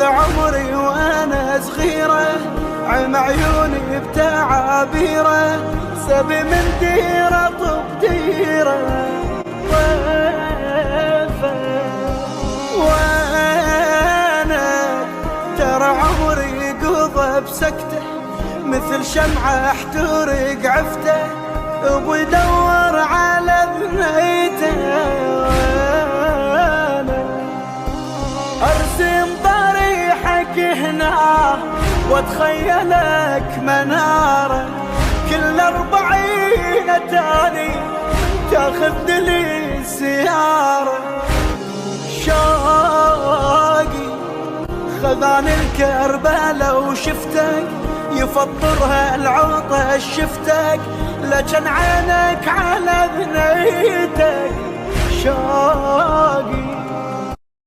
هذا عمري وانا صغيرة، عم عيوني بتعابيره، سبي من ديره طب ديره. وانا ترى عمري يقضى بسكته، مثل شمعة احترق عفته، ابو يدور على بنيته. وانا ارسم ضريحك هنا واتخيلك مناره، كل 40 تاني تاخذ لي سياره. شوقي خذاني الكربلة وشفتك، يفطرها العوطة شفتك، لكن عينك على بنيتك. شوقي